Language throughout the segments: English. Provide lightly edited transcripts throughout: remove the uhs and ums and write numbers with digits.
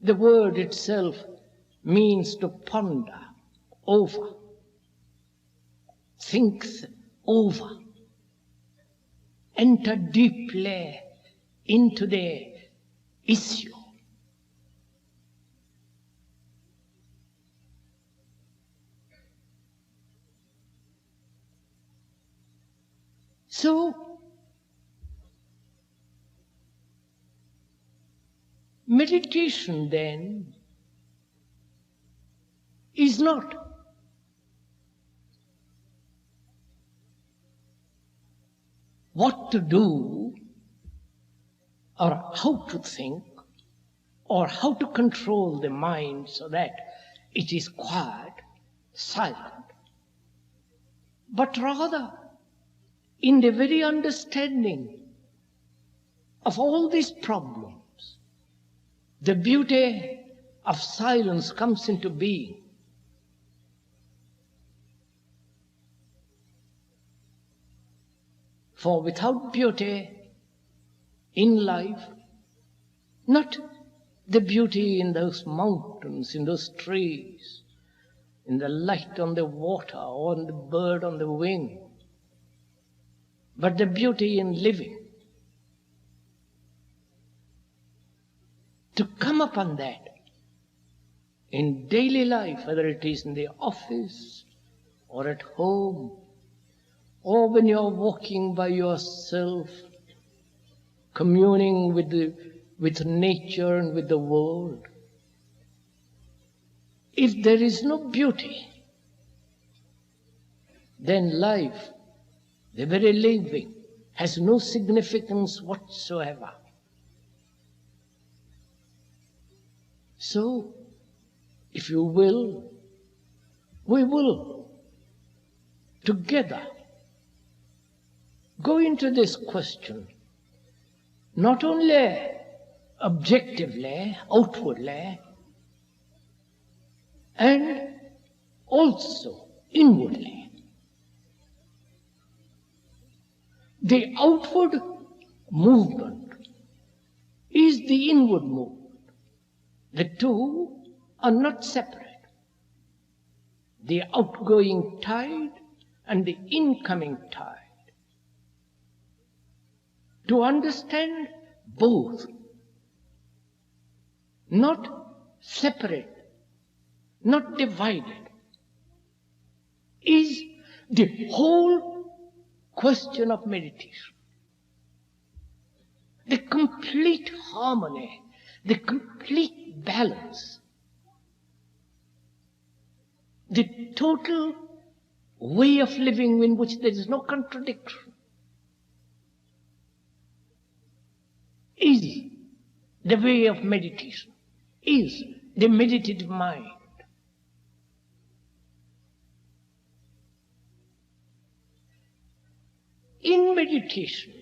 The word itself means to ponder over, think over, enter deeply into the issue. So, meditation then is not what to do or how to think or how to control the mind so that it is quiet, silent, but rather in the very understanding of all these problems, the beauty of silence comes into being. For without beauty in life, not the beauty in those mountains, in those trees, in the light on the water or in the bird on the wing, but the beauty in living. To come upon that in daily life, whether it is in the office or at home, or when you're walking by yourself, communing with nature and with the world. If there is no beauty, then life, the very living, has no significance whatsoever. So, if you will, we will together go into this question, not only objectively, outwardly, and also inwardly. The outward movement is the inward movement. The two are not separate. The outgoing tide and the incoming tide. To understand both, not separate, not divided, is the whole question of meditation. The complete harmony, the complete balance, the total way of living in which there is no contradiction, is the way of meditation, is the meditative mind. In meditation,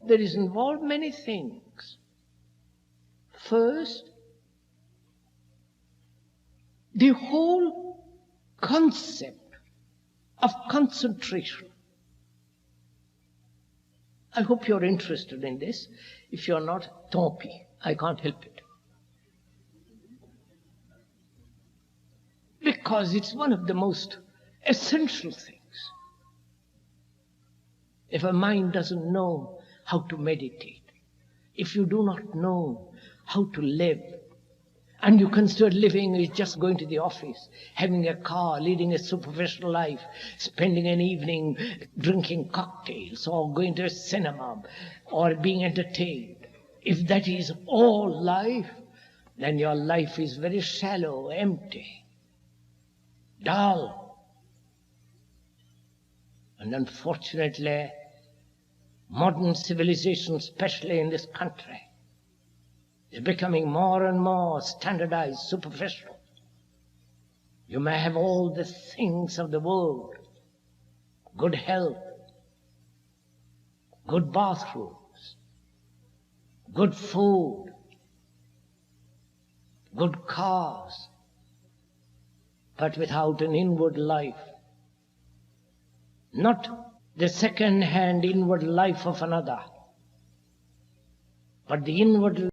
there is involved many things. First, the whole concept of concentration. I hope you're interested in this. If you're not, tant pis, I can't help it. Because it's one of the most essential things. If a mind doesn't know how to meditate, if you do not know how to live, and you consider living is just going to the office, having a car, leading a superficial life, spending an evening drinking cocktails, or going to a cinema, or being entertained, if that is all life, then your life is very shallow, empty, dull. And unfortunately, modern civilization, especially in this country, is becoming more and more standardized, superficial. You may have all the things of the world, good health, good bathrooms, good food, good cars, but without an inward life. Not the second-hand inward life of another, but the inward